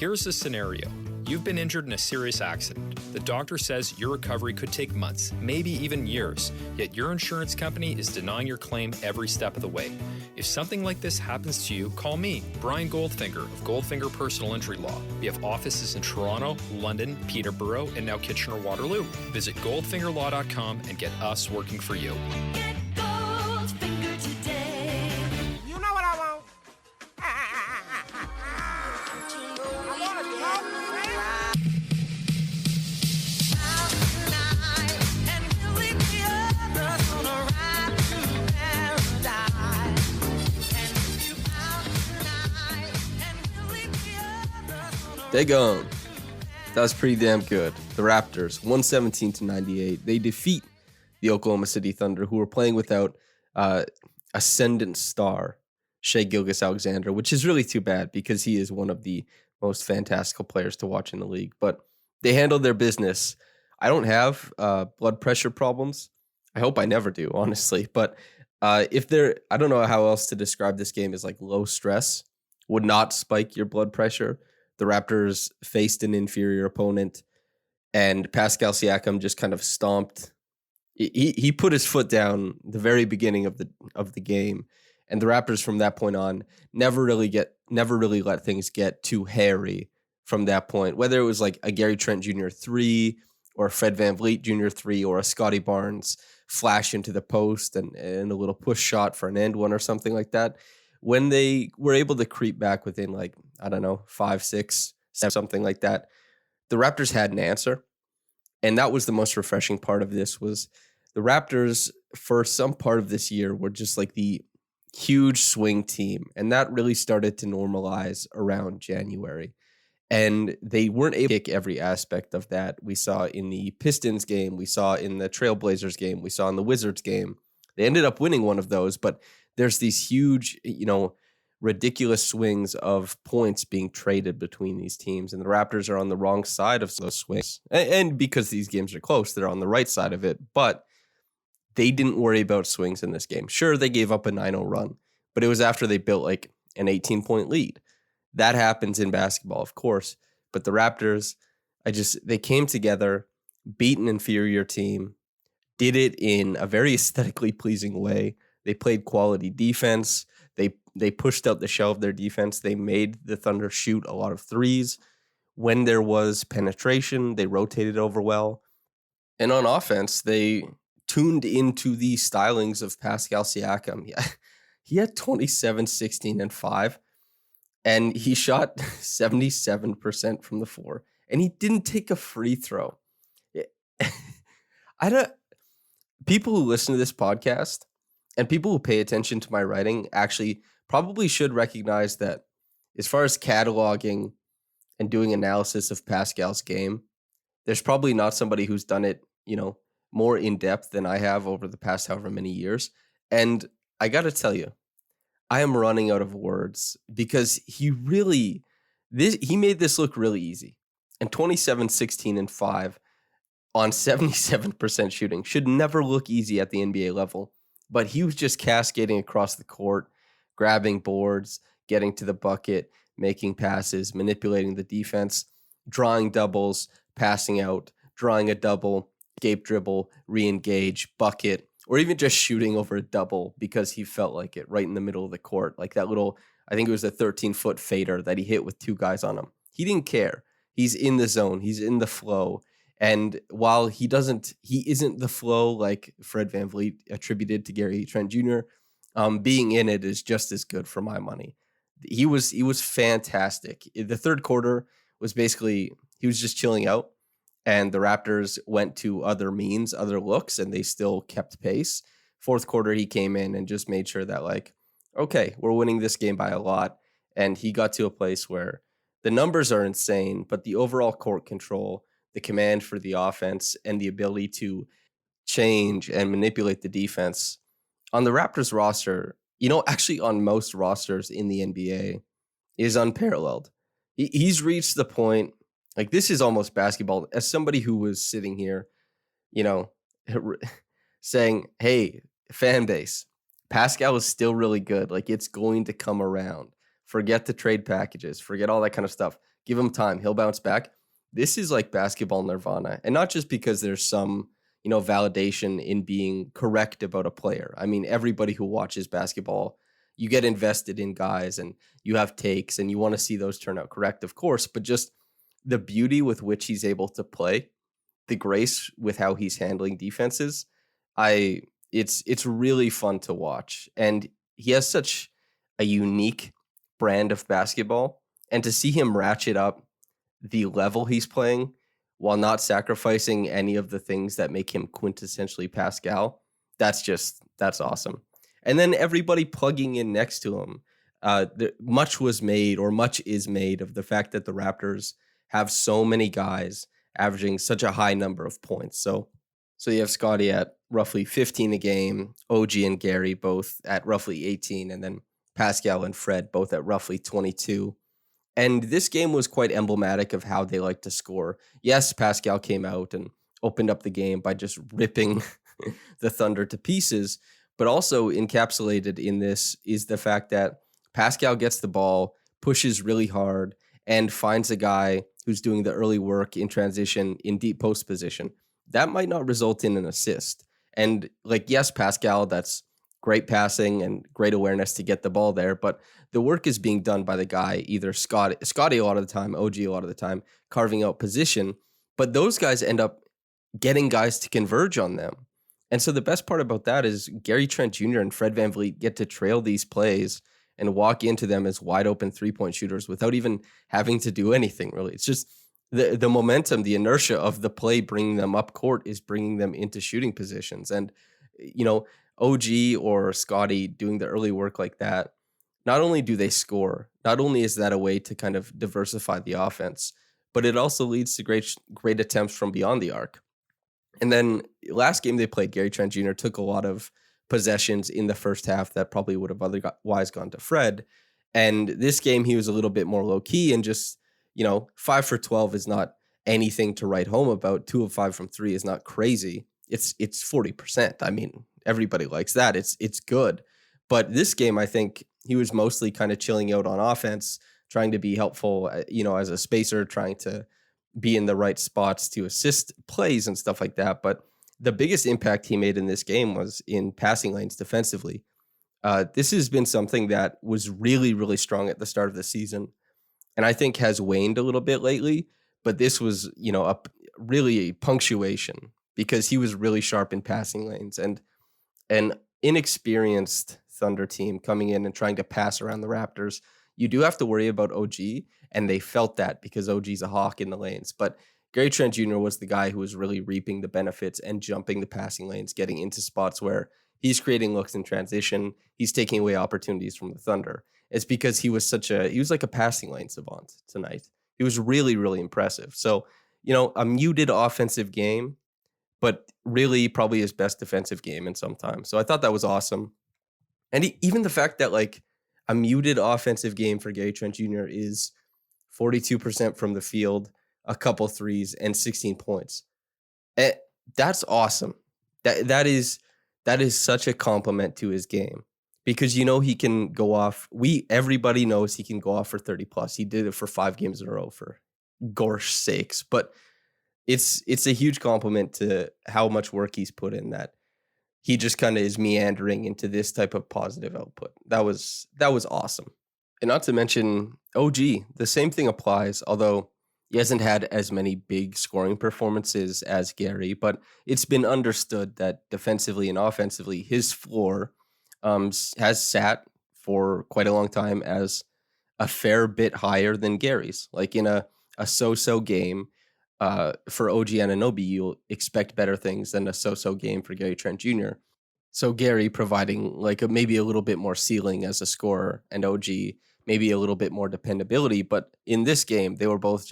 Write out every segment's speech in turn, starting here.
Here's the scenario. You've been injured in a serious accident. The doctor says your recovery could take months, maybe even years, yet your insurance company is denying your claim every step of the way. If something like this happens to you, call me, Brian Goldfinger of Goldfinger Personal Injury Law. We have offices in Toronto, London, Peterborough, and now Kitchener-Waterloo. Visit goldfingerlaw.com and get us working for you. Get Goldfinger today. You know what I want? Daggone. That was pretty damn good. The Raptors, 117-98. They defeat the Oklahoma City Thunder, who were playing without ascendant star Shai Gilgeous-Alexander, which is really too bad because he is one of the most fantastical players to watch in the league. But they handled their business. I don't have blood pressure problems. I hope I never do, honestly. But I don't know how else to describe this game, as like low stress would not spike your blood pressure. The Raptors faced an inferior opponent, and Pascal Siakam just kind of stomped. He put his foot down the very beginning of the game, and the Raptors from that point on never really let things get too hairy from that point. Whether it was like a Gary Trent Jr. 3 or a Fred VanVleet Jr. 3 or a Scotty Barnes flash into the post and a little push shot for an end one or something like that. When they were able to creep back within, like, I don't know, 5, 6, 7, something like that, the Raptors had an answer. And that was the most refreshing part of this, was the Raptors, for some part of this year, were just like the huge swing team. And that really started to normalize around January. And they weren't able to kick every aspect of that. We saw in the Pistons game, we saw in the Trailblazers game, we saw in the Wizards game. They ended up winning one of those, but there's these huge, ridiculous swings of points being traded between these teams. And the Raptors are on the wrong side of those swings. And because these games are close, they're on the right side of it. But they didn't worry about swings in this game. Sure, they gave up a 9-0 run, but it was after they built like an 18-point lead. That happens in basketball, of course. But the Raptors, they came together, beat an inferior team, did it in a very aesthetically pleasing way. They played quality defense. They pushed out the shell of their defense. They made the Thunder shoot a lot of threes. When there was penetration, they rotated over well. And on offense, they tuned into the stylings of Pascal Siakam. Yeah, he had 27, 16, and 5. And he shot 77% from the floor. And he didn't take a free throw. People who listen to this podcast and people who pay attention to my writing actually probably should recognize that as far as cataloging and doing analysis of Pascal's game, there's probably not somebody who's done it, more in depth than I have over the past however many years. And I got to tell you, I am running out of words because he made this look really easy. And 27, 16, and 5 on 77% shooting should never look easy at the NBA level. But he was just cascading across the court, grabbing boards, getting to the bucket, making passes, manipulating the defense, drawing doubles, passing out, drawing a double, escape dribble, re-engage, bucket, or even just shooting over a double because he felt like it right in the middle of the court. Like that little, I think it was a 13-foot fader that he hit with 2 guys on him. He didn't care. He's in the zone. He's in the flow. And while he isn't the flow like Fred VanVleet attributed to Gary Trent Jr., being in it is just as good for my money. He was fantastic. The third quarter was basically, he was just chilling out, and the Raptors went to other looks, and they still kept pace. Fourth quarter, he came in and just made sure that, like, okay, we're winning this game by a lot. And he got to a place where the numbers are insane, but the overall court control, the command for the offense, and the ability to change and manipulate the defense on the Raptors roster, actually on most rosters in the NBA, is unparalleled. He's reached the point, like, this is almost basketball. As somebody who was sitting here, saying, hey, fan base, Pascal is still really good. Like, it's going to come around. Forget the trade packages. Forget all that kind of stuff. Give him time. He'll bounce back. This is like basketball nirvana. And not just because there's some, validation in being correct about a player. I mean, everybody who watches basketball, you get invested in guys and you have takes and you want to see those turn out correct, of course, but just the beauty with which he's able to play, the grace with how he's handling defenses, it's really fun to watch. And he has such a unique brand of basketball, and to see him ratchet up the level he's playing while not sacrificing any of the things that make him quintessentially Pascal, that's awesome. And then everybody plugging in next to him. Much is made of the fact that the Raptors have so many guys averaging such a high number of points. So you have Scotty at roughly 15 a game, OG and Gary both at roughly 18, and then Pascal and Fred both at roughly 22. And this game was quite emblematic of how they like to score. Yes, Pascal came out and opened up the game by just ripping the Thunder to pieces, but also encapsulated in this is the fact that Pascal gets the ball, pushes really hard, and finds a guy who's doing the early work in transition in deep post position. That might not result in an assist. And yes, Pascal, that's great passing and great awareness to get the ball there, but the work is being done by the guy, either Scotty a lot of the time, OG a lot of the time, carving out position, but those guys end up getting guys to converge on them. And so the best part about that is Gary Trent Jr. and Fred VanVleet get to trail these plays and walk into them as wide open 3-point shooters without even having to do anything, really. It's just the momentum, the inertia of the play bringing them up court is bringing them into shooting positions. And, OG or Scotty doing the early work like that, not only do they score, not only is that a way to kind of diversify the offense, but it also leads to great attempts from beyond the arc. And then last game they played, Gary Trent Jr. took a lot of possessions in the first half that probably would have otherwise gone to Fred. And this game, he was a little bit more low key and just, 5 for 12 is not anything to write home about. 2 of 5 from 3 is not crazy. It's 40%. I mean, everybody likes that. It's good. But this game, I think he was mostly kind of chilling out on offense, trying to be helpful, as a spacer, trying to be in the right spots to assist plays and stuff like that. But the biggest impact he made in this game was in passing lanes defensively. This has been something that was really, really strong at the start of the season, and I think has waned a little bit lately. But this was, a really punctuation because he was really sharp in passing lanes, and an inexperienced Thunder team coming in and trying to pass around the Raptors, you do have to worry about OG, and they felt that because OG's a hawk in the lanes. But Gary Trent Jr. was the guy who was really reaping the benefits and jumping the passing lanes, getting into spots where he's creating looks in transition. He's taking away opportunities from the Thunder. It's because he was like a passing lane savant tonight. He was really, really impressive. So, a muted offensive game, but really probably his best defensive game in some time. So I thought that was awesome. And even the fact that a muted offensive game for Gary Trent Jr. is 42% from the field, a couple threes, and 16 points. That's awesome. That is such a compliment to his game because he can go off. Everybody knows he can go off for 30 plus. He did it for 5 games in a row for gosh sakes. But it's a huge compliment to how much work he's put in that he just kind of is meandering into this type of positive output. That was awesome. And not to mention OG, the same thing applies, although he hasn't had as many big scoring performances as Gary, but it's been understood that defensively and offensively, his floor has sat for quite a long time as a fair bit higher than Gary's. Like in a so-so game for OG Anunoby, you'll expect better things than a so-so game for Gary Trent Jr. So Gary providing maybe a little bit more ceiling as a scorer, and OG maybe a little bit more dependability. But in this game, they were both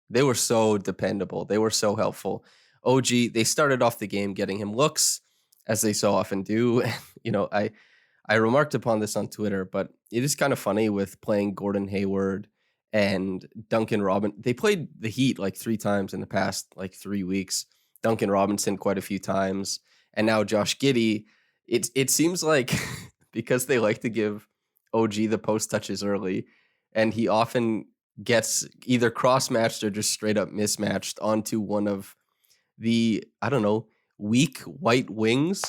they were so dependable. They were so helpful. OG, they started off the game getting him looks, as they so often do. I remarked upon this on Twitter, but it is kind of funny with playing Gordon Hayward and Duncan Robinson. They played the Heat 3 times in the past 3 weeks. Duncan Robinson quite a few times. And now Josh Giddey. It seems like because they like to give OG the post touches early, and he often gets either cross-matched or just straight up mismatched onto one of the, I don't know, weak white wings.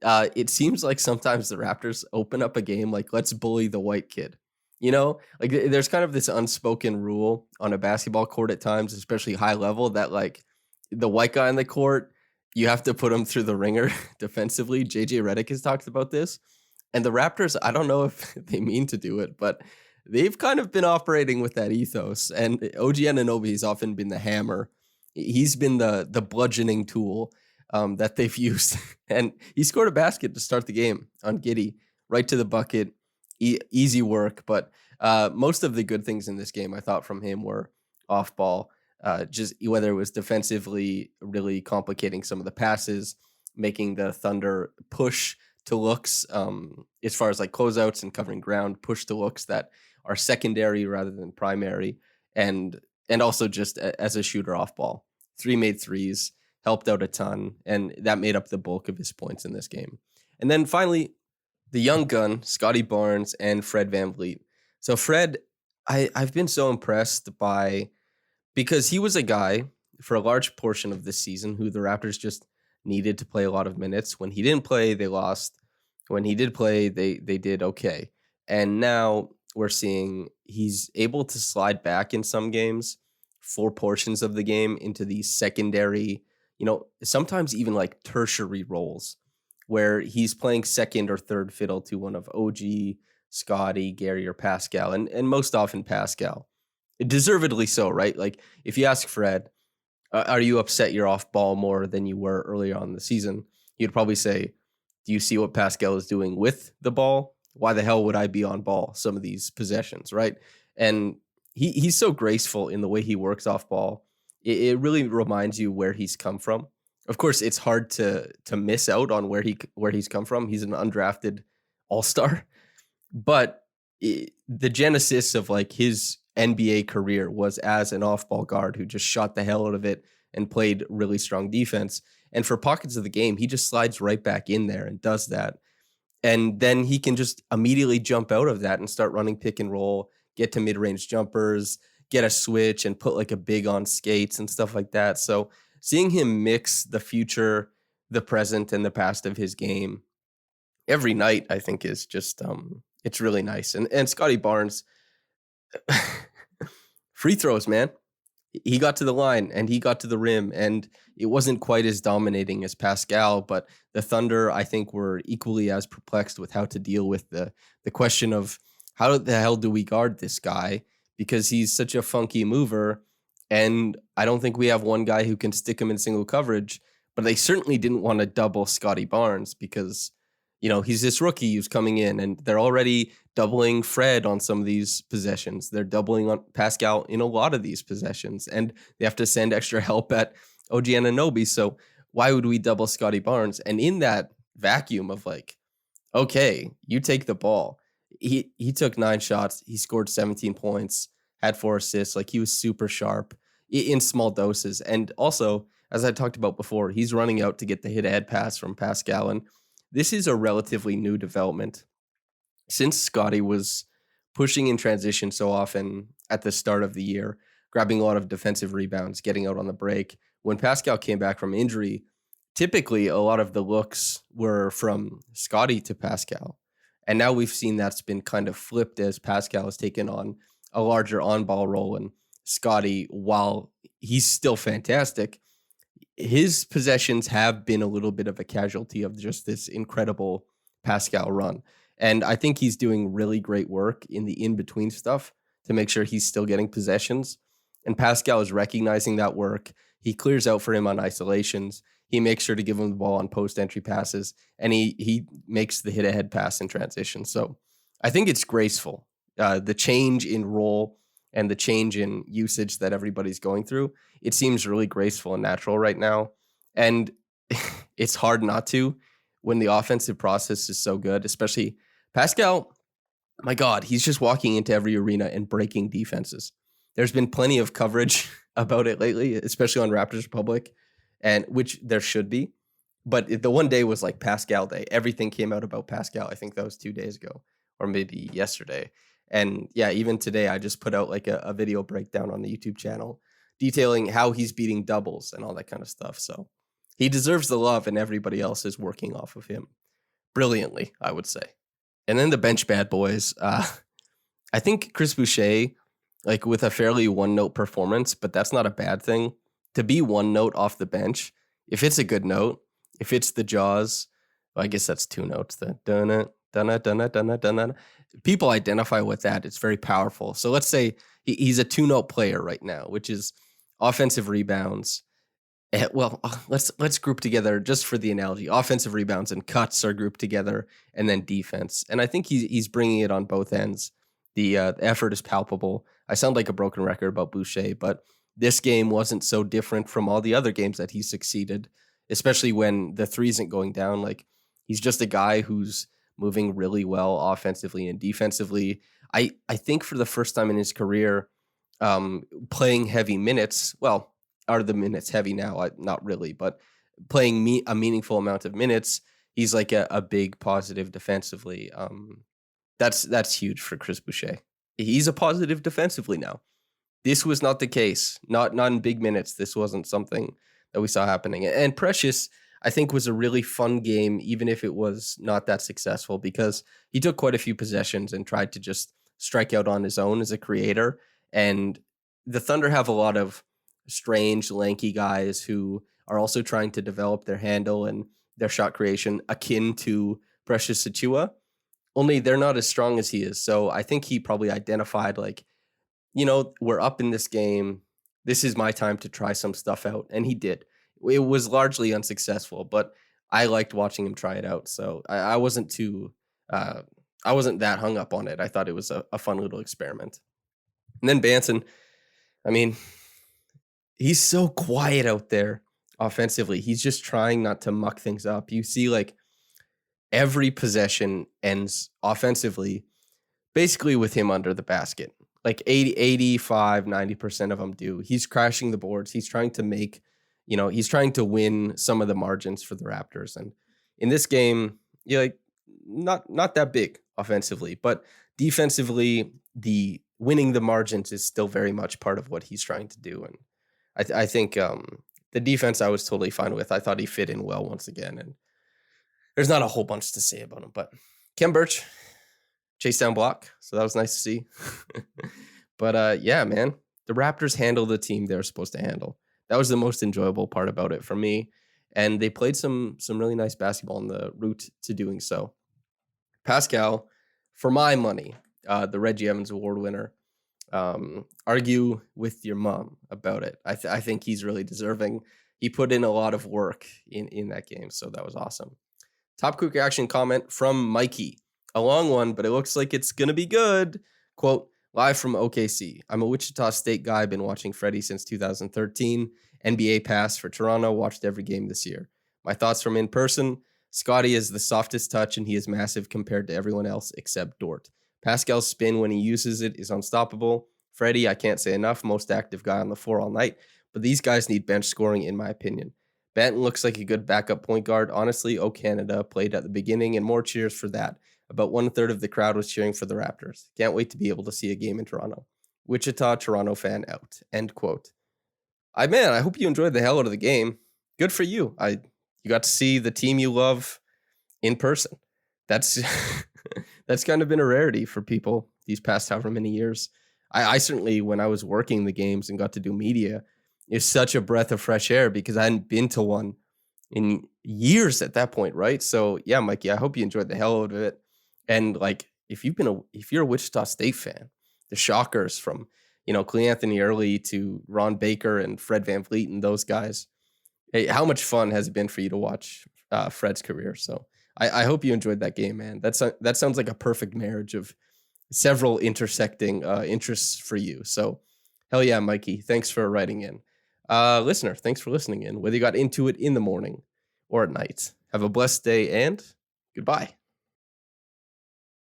It seems like sometimes the Raptors open up a game like, let's bully the white kid. You know, like there's kind of this unspoken rule on a basketball court at times, especially high level, that like the white guy on the court, you have to put him through the ringer defensively. JJ Redick has talked about this. And the Raptors, I don't know if they mean to do it, but they've kind of been operating with that ethos. And OG Anunoby has often been the hammer. He's been the bludgeoning tool that they've used. And he scored a basket to start the game on Giddey, right to the bucket. Easy work. But most of the good things in this game, I thought, from him were off ball. Just whether it was defensively really complicating some of the passes, making the Thunder push to looks as far as like closeouts and covering ground, push to looks that are secondary rather than primary, and also just as a shooter off ball. 3 made threes, helped out a ton, and that made up the bulk of his points in this game. And then finally, the young gun, Scotty Barnes and Fred VanVleet. So Fred, I've been so impressed by, because he was a guy for a large portion of this season who the Raptors just needed to play a lot of minutes. When he didn't play, they lost. When he did play, they did okay. And now we're seeing he's able to slide back in some games for portions of the game into these secondary, sometimes even like tertiary roles where he's playing second or third fiddle to one of OG, Scotty, Gary, or Pascal, and most often Pascal. Deservedly so, right? Like if you ask Fred, are you upset you're off ball more than you were earlier on in the season? You'd probably say, do you see what Pascal is doing with the ball? Why the hell would I be on ball some of these possessions, right? And he's so graceful in the way he works off ball. It really reminds you where he's come from. Of course, it's hard to miss out on where he's come from. He's an undrafted all-star, but the genesis of like his NBA career was as an off-ball guard who just shot the hell out of it and played really strong defense. And for pockets of the game, he just slides right back in there and does that. And then he can just immediately jump out of that and start running pick and roll, get to mid-range jumpers, get a switch and put like a big on skates and stuff like that. So seeing him mix the future, the present, and the past of his game every night, I think is just, it's really nice. And Scotty Barnes, free throws, man. He got to the line and he got to the rim, and it wasn't quite as dominating as Pascal, but the Thunder, I think, were equally as perplexed with how to deal with the question of how the hell do we guard this guy, because he's such a funky mover, and I don't think we have one guy who can stick him in single coverage, but they certainly didn't want to double Scotty Barnes because, he's this rookie who's coming in, and they're already doubling Fred on some of these possessions. They're doubling on Pascal in a lot of these possessions, and they have to send extra help at OG Anunoby. So why would we double Scotty Barnes? And in that vacuum of like, okay, you take the ball. He took 9 shots. He scored 17 points, had 4 assists. Like, he was super sharp in small doses. And also, as I talked about before, he's running out to get the hit-ahead pass from Pascal. And this is a relatively new development. Since Scotty was pushing in transition so often at the start of the year, grabbing a lot of defensive rebounds, getting out on the break, when Pascal came back from injury, typically a lot of the looks were from Scotty to Pascal. And now we've seen that's been kind of flipped as Pascal has taken on a larger on-ball role, and Scotty, while he's still fantastic, his possessions have been a little bit of a casualty of just this incredible Pascal run. And I think he's doing really great work in the in-between stuff to make sure he's still getting possessions. And Pascal is recognizing that work. He clears out for him on isolations. He makes sure to give him the ball on post-entry passes, and he makes the hit-ahead pass in transition. So I think it's graceful. The change in role and the change in usage that everybody's going through, it seems really graceful and natural right now. And it's hard not to when the offensive process is so good, especially Pascal. My God, he's just walking into every arena and breaking defenses. There's been plenty of coverage about it lately, especially on Raptors Republic, and which there should be. But the one day was like Pascal Day. Everything came out about Pascal. I think that was 2 days ago or maybe yesterday. And yeah, even today, I just put out like a video breakdown on the YouTube channel detailing how he's beating doubles and all that kind of stuff. So he deserves the love, and everybody else is working off of him brilliantly, I would say. And then the bench bad boys. I think Chris Boucher, like with a fairly one-note performance, but that's not a bad thing. To be one note off the bench, if it's a good note, if it's the Jaws, well, I guess that's two notes. The dunna, dunna, dunna, dunna, dunna. People identify with that. It's very powerful. So let's say he's a two-note player right now, which is offensive rebounds. Well, let's group together just for the analogy. Offensive rebounds and cuts are grouped together, and then defense. And I think he's bringing it on both ends. The effort is palpable. I sound like a broken record about Boucher, but this game wasn't so different from all the other games that he succeeded, especially when the three isn't going down. Like, he's just a guy who's moving really well offensively and defensively. I think for the first time in his career, playing heavy minutes, well, are the minutes heavy now? Not really, but playing a meaningful amount of minutes, he's like a big positive defensively. That's huge for Chris Boucher. He's a positive defensively now. This was not the case. Not in big minutes. This wasn't something that we saw happening. And Precious, I think, was a really fun game, even if it was not that successful, because he took quite a few possessions and tried to just strike out on his own as a creator. And the Thunder have a lot of strange, lanky guys who are also trying to develop their handle and their shot creation akin to Precious Achiuwa, only they're not as strong as he is. So I think he probably identified, like, we're up in this game. This is my time to try some stuff out. And he did. It was largely unsuccessful, but I liked watching him try it out. So I wasn't I wasn't that hung up on it. I thought it was a fun little experiment. And then Banson, I mean, he's so quiet out there offensively. He's just trying not to muck things up. You see, like, every possession ends offensively basically with him under the basket. Like 85, 90% of them do. He's crashing the boards. He's trying to make, he's trying to win some of the margins for the Raptors. And in this game, not that big offensively, but defensively, the winning the margins is still very much part of what he's trying to do. And I think the defense I was totally fine with. I thought he fit in well once again. And there's not a whole bunch to say about him, but Kem Birch, chase down block. So that was nice to see. But yeah, man, the Raptors handled the team they're supposed to handle. That was the most enjoyable part about it for me. And they played some really nice basketball on the route to doing so. Pascal, for my money, the Reggie Evans Award winner, argue with your mom about it. I think he's really deserving. He put in a lot of work in that game, so that was awesome. Top quick reaction comment from Mikey. A long one, but it looks like it's going to be good. Quote, live from OKC. I'm a Wichita State guy, been watching Freddie since 2013. NBA pass for Toronto, watched every game this year. My thoughts from in person, Scotty is the softest touch and he is massive compared to everyone else except Dort. Pascal's spin when he uses it is unstoppable. Freddie, I can't say enough, most active guy on the floor all night, but these guys need bench scoring in my opinion. Banton looks like a good backup point guard. Honestly, Canada played at the beginning and more cheers for that. About 1/3 of the crowd was cheering for the Raptors. Can't wait to be able to see a game in Toronto. Wichita, Toronto fan out. End quote. I hope you enjoyed the hell out of the game. Good for you. You got to see the team you love in person. That's that's kind of been a rarity for people these past however many years. I certainly, when I was working the games and got to do media, it's such a breath of fresh air because I hadn't been to one in years at that point, right? So yeah, Mikey, I hope you enjoyed the hell out of it. And like, if you're a Wichita State fan, the Shockers from, Cle Anthony Early to Ron Baker and Fred VanVleet and those guys, hey, how much fun has it been for you to watch Fred's career? So I hope you enjoyed that game, man. That sounds like a perfect marriage of several intersecting interests for you. So hell yeah, Mikey, thanks for writing in. Listener, thanks for listening in, whether you got into it in the morning or at night. Have a blessed day and goodbye.